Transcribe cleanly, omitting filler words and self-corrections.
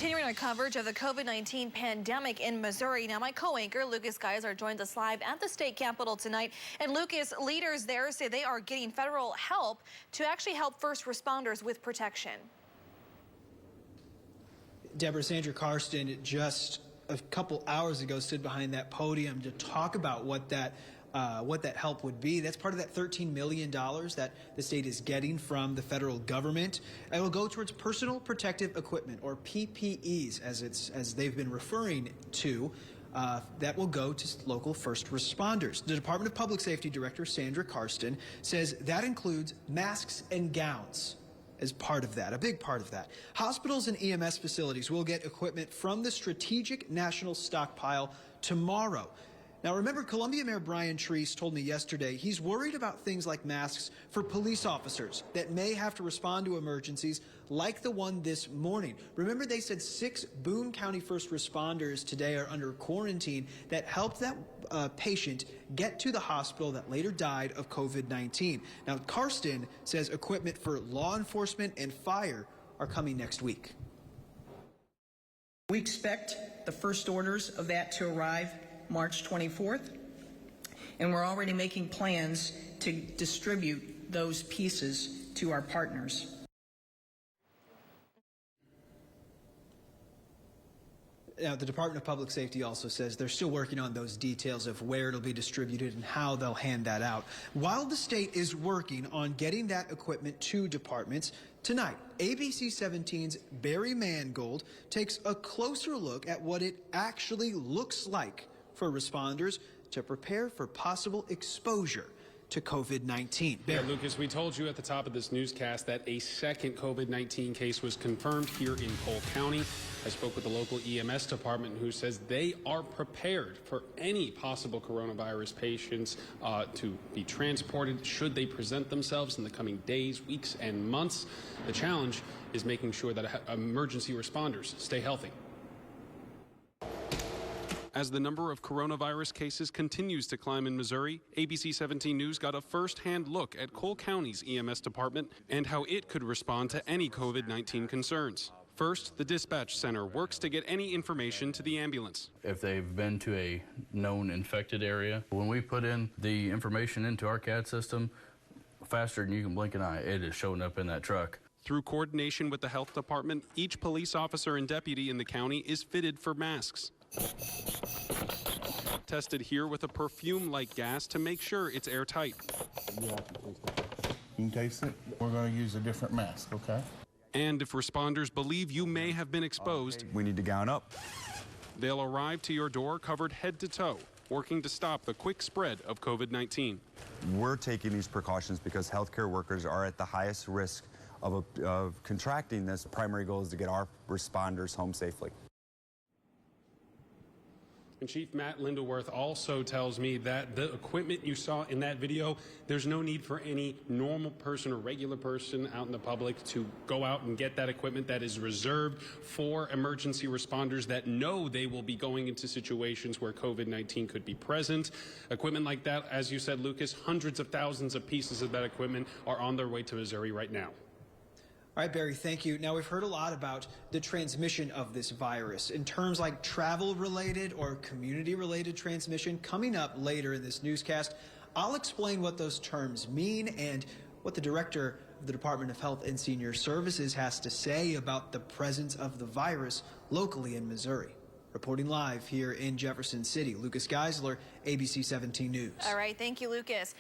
Continuing our coverage of the COVID-19 pandemic in Missouri. Now, my co-anchor, Lucas Geisler, joins us live at the state capitol tonight. And Lucas, leaders there say they are getting federal help to actually help first responders with protection. Deborah, Sandra Karsten just a couple hours ago stood behind that podium to talk about what that help would be. That's part of that $13 million that the state is getting from the federal government. It will go towards personal protective equipment, or PPEs, as they've been referring to. That will go to local first responders. The Department of Public Safety Director Sandra Karsten says that includes masks and gowns as part of that, a big part of that. Hospitals and EMS facilities will get equipment from the Strategic National Stockpile tomorrow. Now, remember, Columbia Mayor Brian Treese told me yesterday he's worried about things like masks for police officers that may have to respond to emergencies like the one this morning. Remember, they said 6 Boone County first responders today are under quarantine that helped that patient get to the hospital that later died of COVID-19. Now, Karsten says equipment for law enforcement and fire are coming next week. We expect the first orders of that to arrive March 24th, and we're already making plans to distribute those pieces to our partners. Now, the Department of Public Safety also says they're still working on those details of where it'll be distributed and how they'll hand that out. While the state is working on getting that equipment to departments, tonight, ABC 17's Barry Mangold takes a closer look at what it actually looks like for responders to prepare for possible exposure to COVID-19. Yeah, Lucas, we told you at the top of this newscast that a second COVID-19 case was confirmed here in Cole County. I spoke with the local EMS department, who says they are prepared for any possible coronavirus patients to be transported should they present themselves in the coming days, weeks, and months. The challenge is making sure that emergency responders stay healthy. As the number of coronavirus cases continues to climb in Missouri, ABC 17 News got a first-hand look at Cole County's EMS department and how it could respond to any COVID-19 concerns. First, the dispatch center works to get any information to the ambulance. If they've been to a known infected area, when we put in the information into our CAD system, faster than you can blink an eye, it is showing up in that truck. Through coordination with the health department, each police officer and deputy in the county is fitted for masks. Tested here with a perfume-like gas to make sure it's airtight. You can taste it. We're going to use a different mask, okay? And if responders believe you may have been exposed, we need to gown up. They'll arrive to your door covered head to toe, working to stop the quick spread of COVID-19. We're taking these precautions because healthcare workers are at the highest risk of contracting this. Primary goal is to get our responders home safely. And Chief Matt Lindelworth also tells me that the equipment you saw in that video, there's no need for any normal person or regular person out in the public to go out and get that equipment. That is reserved for emergency responders that know they will be going into situations where COVID-19 could be present. Equipment like that, as you said, Lucas, hundreds of thousands of pieces of that equipment are on their way to Missouri right now. All right, Barry, thank you. Now, we've heard a lot about the transmission of this virus in terms like travel-related or community-related transmission. Coming up later in this newscast, I'll explain what those terms mean and what the director of the Department of Health and Senior Services has to say about the presence of the virus locally in Missouri. Reporting live here in Jefferson City, Lucas Geisler, ABC 17 News. All right, thank you, Lucas.